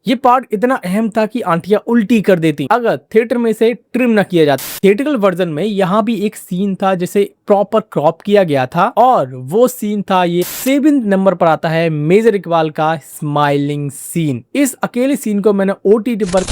ये पार्ट इतना अहम था कि आंटियां उल्टी कर देती अगर थिएटर में से ट्रिम न किया जाता। थिएट्रिकल वर्जन में यहाँ भी एक सीन था जिसे प्रॉपर क्रॉप किया गया था और वो सीन था ये 7 नंबर पर आता है मेजर इकबाल का स्माइलिंग सीन। इस अकेले सीन को मैंने OTT पर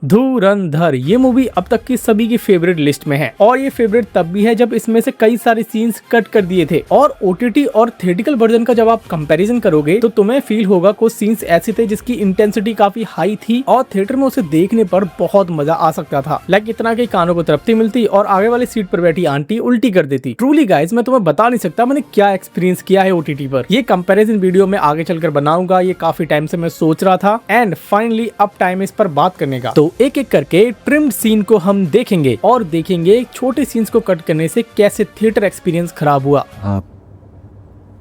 धुरंधर ये मूवी अब तक की सभी की फेवरेट लिस्ट में है और ये फेवरेट तब भी है जब इसमें से कई सारे सीन्स कट कर दिए थे और OTT और थिएट्रिकल वर्जन का जब आप कंपैरिजन करोगे तो तुम्हें फील होगा कुछ सीन्स ऐसे थे जिसकी इंटेंसिटी काफी हाई थी और थिएटर में उसे देखने पर बहुत मजा आ सकता था। लाइक इतना कि कानों को तृप्ति मिलती और आगे वाली सीट पर बैठी आंटी उल्टी कर देती। ट्रूली गाइज मैं तुम्हें बता नहीं सकता मैंने क्या एक्सपीरियंस किया है OTT पर। ये कंपैरिजन वीडियो में आगे चलकर बनाऊंगा, ये काफी टाइम से मैं सोच रहा था एंड फाइनली अब टाइम इस पर बात करने का। तो एक एक करके ट्रिम्ड सीन को हम देखेंगे और देखेंगे छोटे सीन्स को कट करने से कैसे थिएटर एक्सपीरियंस खराब हुआ। आप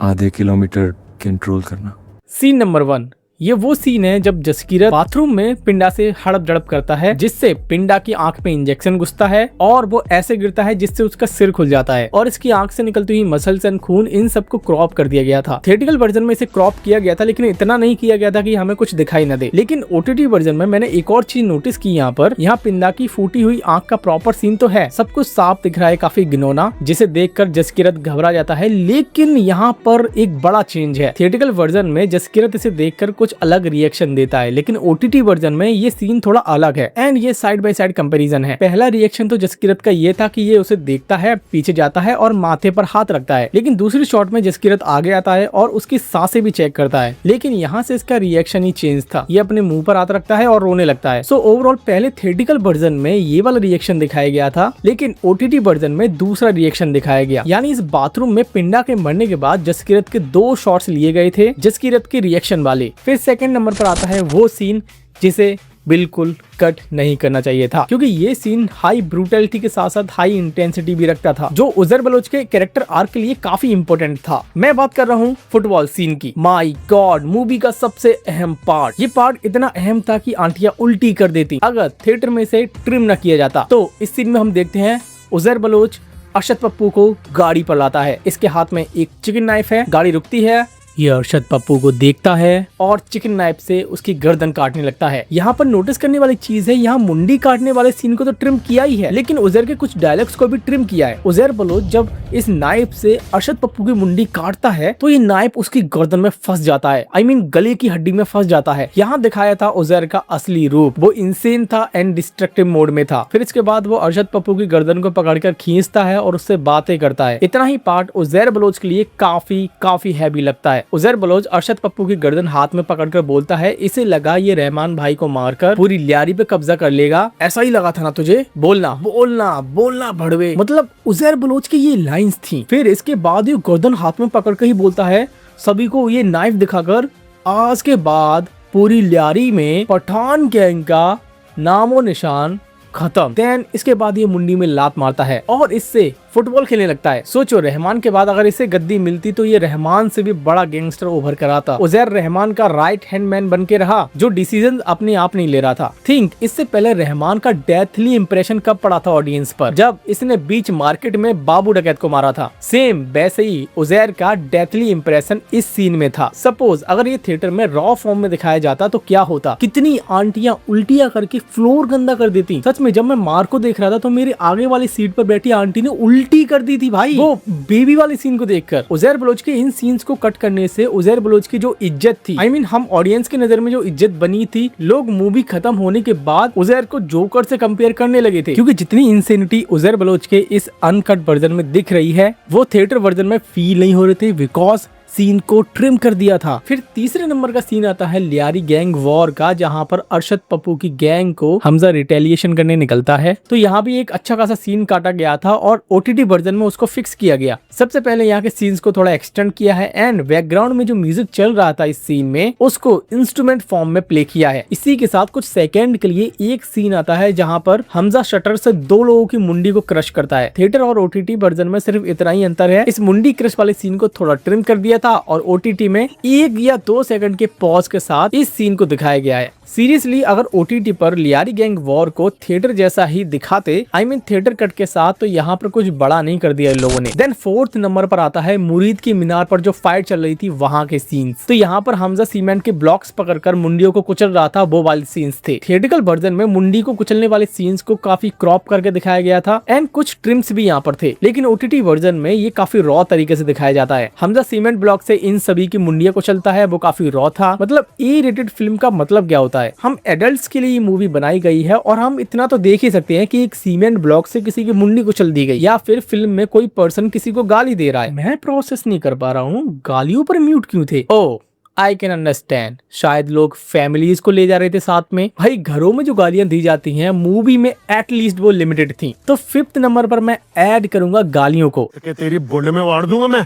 आधे किलोमीटर कंट्रोल करना। सीन नंबर 1 ये वो सीन है जब जसकीरत बाथरूम में पिंडा से हड़प जड़प करता है जिससे पिंडा की आंख में इंजेक्शन घुसता है और वो ऐसे गिरता है जिससे उसका सिर खुल जाता है और इसकी आंख से निकलती हुई मसल्स एंड खून इन सबको क्रॉप कर दिया गया था। थिएट्रिकल वर्जन में इसे क्रॉप किया गया था लेकिन इतना नहीं किया गया था कि हमें कुछ दिखाई न दे। लेकिन OTT वर्जन में मैंने एक और चीज नोटिस की यहाँ पिंडा की फूटी हुई आंख का प्रॉपर सीन तो है, सब कुछ साफ दिख रहा है, काफी घिनौना, जिसे देखकर जसकीरत घबरा जाता है। लेकिन यहाँ पर एक बड़ा चेंज है। थिएट्रिकल वर्जन में जसकीरत इसे देखकर कुछ अलग रिएक्शन देता है लेकिन OTT वर्जन में ये सीन थोड़ा अलग है एंड ये साइड बाय साइड कंपैरिजन है। पहला रिएक्शन तो जसकीरत का ये था कि ये उसे देखता है, पीछे जाता है और माथे पर हाथ रखता है, लेकिन दूसरी शॉट में जसकीरत आगे आता है और उसकी सांसें भी चेक करता है। लेकिन यहाँ से इसका रिएक्शन ही चेंज था, ये अपने मुंह पर हाथ रखता है और रोने लगता है। सो ओवरऑल पहले थिएट्रिकल वर्जन में ये वाला रिएक्शन दिखाया गया था लेकिन OTT वर्जन में दूसरा रिएक्शन दिखाया गया। यानी इस बाथरूम में पिंडा के मरने के बाद जसकीरत के 2 शॉट्स लिए गए थे जसकीरत के रिएक्शन वाले। फिर सेकंड नंबर पर आता है वो सीन जिसे बिल्कुल कट नहीं करना चाहिए था क्योंकि ये सीन हाई ब्रूटलिटी के साथ साथ हाई इंटेंसिटी भी रखता था जो उजर बलोच के कैरेक्टर आर्क के लिए काफी इंपॉर्टेंट था। मैं बात कर रहा हूँ फुटबॉल सीन की। माय गॉड, मूवी का सबसे अहम पार्ट। ये पार्ट इतना अहम था कि आंटियां उल्टी कर देती अगर थिएटर में से ट्रिम न किया जाता। तो इस सीन में हम देखते हैं उजर बलोच अरशद पप्पू को गाड़ी पर लाता है, इसके हाथ में एक चिकन नाइफ है, गाड़ी रुकती है, ये अरशद पप्पू को देखता है और चिकन नाइफ से उसकी गर्दन काटने लगता है। यहाँ पर नोटिस करने वाली चीज है, यहाँ मुंडी काटने वाले सीन को तो ट्रिम किया ही है लेकिन उजैर के कुछ डायलॉग्स को भी ट्रिम किया है। उजैर बलोच जब इस नाइफ से अरशद पप्पू की मुंडी काटता है तो ये नाइफ उसकी गर्दन में फंस जाता है, I mean गले की हड्डी में फंस जाता है। यहाँ दिखाया था उजैर का असली रूप, वो इंसेन था एंड डिस्ट्रक्टिव मोड में था। फिर इसके बाद वो अरशद पप्पू की गर्दन को पकड़कर खींचता है और उससे बातें करता है। इतना ही पार्ट उजैर बलोच के लिए काफी हैवी लगता है। उजैर बलोच अरशद पप्पू की गर्दन हाथ में पकड़कर बोलता है, इसे लगा ये रहमान भाई को मारकर पूरी लियारी पे कब्जा कर लेगा, ऐसा ही लगा था ना तुझे, बोलना बोलना बोलना भड़वे। मतलब उजैर बलोच की ये लाइंस थी। फिर इसके बाद ये गर्दन हाथ में पकड़कर ही बोलता है सभी को ये नाइफ दिखाकर, आज के बाद पूरी लियारी में पठान गैंग का नामो निशान खत्म। देन इसके बाद ये मुंडी में लात मारता है और इससे फुटबॉल खेलने लगता है। सोचो रहमान के बाद अगर इसे गद्दी मिलती तो ये रहमान से भी बड़ा गैंगस्टर उभर कर आता। उजैर रहमान का राइट हैंड मैन बन के रहा जो डिसीजन अपने आप नहीं ले रहा था। थिंक इससे पहले रहमान का डेथली इंप्रेशन कब पड़ा था ऑडियंस पर, जब इसने बीच मार्केट में बाबू डकैत को मारा था। सेम वैसे ही उजैर का डेथली इंप्रेशन इस सीन में था। सपोज अगर ये थिएटर में रॉ फॉर्म में दिखाया जाता तो क्या होता, कितनी आंटियां उल्टियां करके फ्लोर गंदा कर देती। सच में जब मैं मार को देख रहा था तो मेरे आगे वाली सीट पर बैठी आंटी ने उल्टी कर दी थी भाई, वो बेबी वाले सीन को देखकर। उजैर बलोच के इन सीन्स को कट करने से उजैर बलोच की जो इज्जत थी, I mean, हम ऑडियंस की नजर में जो इज्जत बनी थी, लोग मूवी खत्म होने के बाद उजैर को जोकर से कंपेयर करने लगे थे क्योंकि जितनी इंसेनिटी उजैर बलोच के इस अनकट वर्जन में दिख रही है वो थिएटर वर्जन में फील नहीं हो रहे थे बिकॉज सीन को ट्रिम कर दिया था। फिर तीसरे नंबर का सीन आता है लियारी गैंग वॉर का, जहां पर अरशद पप्पू की गैंग को हमजा रिटेलिएशन करने निकलता है। तो यहाँ भी एक अच्छा खासा सीन काटा गया था और OTT वर्जन में उसको फिक्स किया गया। सबसे पहले यहाँ के सीन्स को थोड़ा एक्सटेंड किया है एंड बैकग्राउंड में जो म्यूजिक चल रहा था इस सीन में उसको इंस्ट्रूमेंट फॉर्म में प्ले किया है। इसी के साथ कुछ सेकेंड के लिए एक सीन आता है जहाँ पर हमजा शटर से 2 लोगों की मुंडी को क्रश करता है। थिएटर और OTT वर्जन में सिर्फ इतना ही अंतर है, इस मुंडी क्रश वाले सीन को थोड़ा ट्रिम कर दिया था और OTT में 1 या 2 सेकंड के पॉज के साथ इस सीन को दिखाया गया है। सीरियसली अगर OTT पर लियारी गैंग वॉर को थिएटर जैसा ही दिखाते, आई मीन थिएटर कट के साथ, तो यहाँ पर कुछ बड़ा नहीं कर दिया इन लोगों ने। देन 4th नंबर पर आता है मुरीद की मीनार पर जो फाइट चल रही थी वहां के सीन्स। तो यहाँ पर हमजा सीमेंट के ब्लॉक्स पकड़कर मुंडियों को कुचल रहा था, वो वाले सीन्स थे। थिएटिकल वर्जन में मुंडी को कुचलने वाले सीन्स को काफी क्रॉप करके दिखाया गया था एंड कुछ ट्रिम्स भी यहाँ पर थे, लेकिन OTT वर्जन में ये काफी रॉ तरीके से दिखाया जाता है। हमजा सीमेंट ब्लॉक से इन सभी की मुंडिया कुचलता है, वो काफी रॉ था। मतलब A-रेटेड फिल्म का मतलब क्या होता है, हम एडल्ट्स के लिए ये मूवी बनाई गई है और हम इतना तो देख ही सकते हैं कि एक सीमेंट ब्लॉक से किसी की मुंडी कुचल दी गई, या फिर फिल्म में कोई पर्सन किसी को गाली दे रहा है। मैं प्रोसेस नहीं कर पा रहा हूँ, गालियों पर म्यूट क्यों थे? ओ आई कैन अंडरस्टैंड, शायद लोग फैमिलीज को ले जा रहे थे साथ में। भाई घरों में जो गालियां दी जाती हैं मूवी में एटलीस्ट वो लिमिटेड थी। तो 5th नंबर पर मैं ऐड करूंगा गालियों को। तेरी बुंड में वाड़ दूंगा मैं।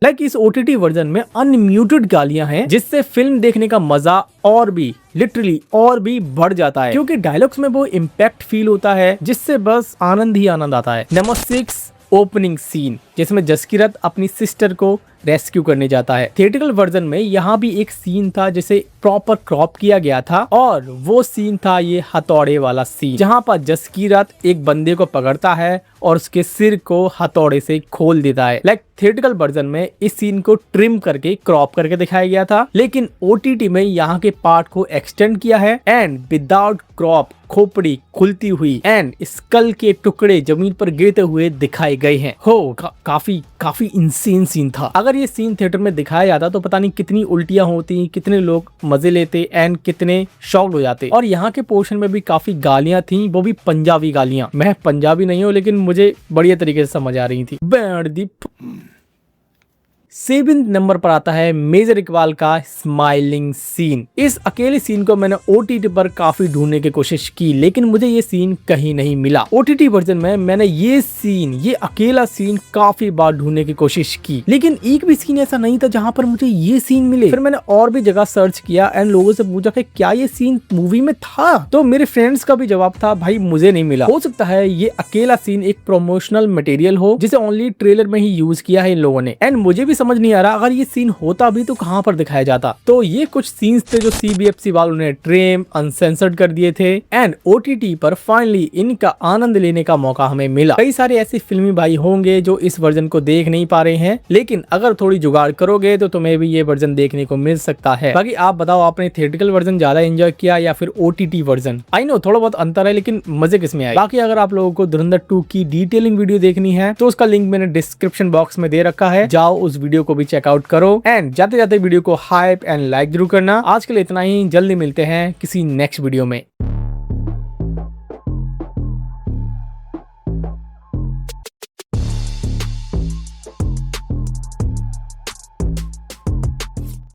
लाइक इस OTT वर्जन में अनम्यूटेड गालियां हैं, जिससे फिल्म देखने का मजा और भी लिटरली और भी बढ़ जाता है, क्योंकि डायलॉग्स में वो इम्पैक्ट फील होता है जिससे बस आनंद ही आनंद आता है। नंबर 6 ओपनिंग सीन, जिसमें जसकीरत अपनी सिस्टर को रेस्क्यू करने जाता है। थिएटिकल वर्जन में यहाँ भी एक सीन था जिसे प्रॉपर क्रॉप किया गया था, और वो सीन था ये हथौड़े वाला सीन, जहाँ पर जसकीरत एक बंदे को पकड़ता है और उसके सिर को हथौड़े से खोल देता है। लाइक थिएटिकल वर्जन में इस सीन को ट्रिम करके क्रॉप करके दिखाया गया था, लेकिन OTT में यहाँ के पार्ट को एक्सटेंड किया है एंड विदाउट क्रॉप खोपड़ी खुलती हुई एंड स्कल के टुकड़े जमीन पर गिरते हुए दिखाए गए हैं। काफी इंसेन सीन था। अगर ये सीन थिएटर में दिखाया जाता तो पता नहीं कितनी उल्टियां होती, कितने लोग मजे लेते एंड कितने शॉक्ड हो जाते। और यहाँ के पोर्शन में भी काफी गालियां थी, वो भी पंजाबी गालियां। मैं पंजाबी नहीं हूँ, लेकिन मुझे बढ़िया तरीके से समझ आ रही थी। 7th नंबर पर आता है मेजर इकबाल का स्माइलिंग सीन। इस अकेले सीन को मैंने OTT पर काफी ढूंढने की कोशिश की, लेकिन मुझे ये सीन कहीं नहीं मिला। OTT वर्जन में मैंने ये अकेला सीन काफी बार ढूंढने की कोशिश की, लेकिन एक भी सीन ऐसा नहीं था जहां पर मुझे ये सीन मिले। फिर मैंने और भी जगह सर्च किया एंड लोगों से पूछा कि क्या ये सीन मूवी में था, तो मेरे फ्रेंड्स का भी जवाब था भाई मुझे नहीं मिला। हो सकता है ये अकेला सीन एक प्रमोशनल मटेरियल हो, जिसे ओनली ट्रेलर में ही यूज किया है इन लोगों ने। एंड मुझे भी समझ नहीं आ रहा अगर ये सीन होता भी तो कहां पर दिखाया जाता। तो ये कुछ सीन्स थे जो CBFC वालों ने ट्रिम अनसेंसर्ड कर दिए थे एंड OTT पर फाइनली इनका आनंद लेने का मौका हमें मिला। कई सारे ऐसे फिल्मी भाई होंगे जो इस वर्जन को देख नहीं पा रहे हैं, लेकिन अगर थोड़ी जुगाड़ करोगे तो तुम्हें भी ये वर्जन देखने को मिल सकता है। बाकी आप बताओ, आपने थिएटिकल वर्जन ज्यादा एंजॉय किया या फिर OTT वर्जन? आई नो थोड़ा बहुत अंतर है, लेकिन मजे किसमें आए। बाकी अगर आप लोगों को धुरंधर 2 की डिटेलिंग वीडियो देखनी है तो उसका लिंक मैंने डिस्क्रिप्शन बॉक्स में दे रखा है, जाओ उस वीडियो को भी चेकआउट करो एंड जाते जाते वीडियो को हाइप एंड लाइक जरूर करना। आज के लिए इतना ही, जल्दी मिलते हैं किसी नेक्स्ट वीडियो में।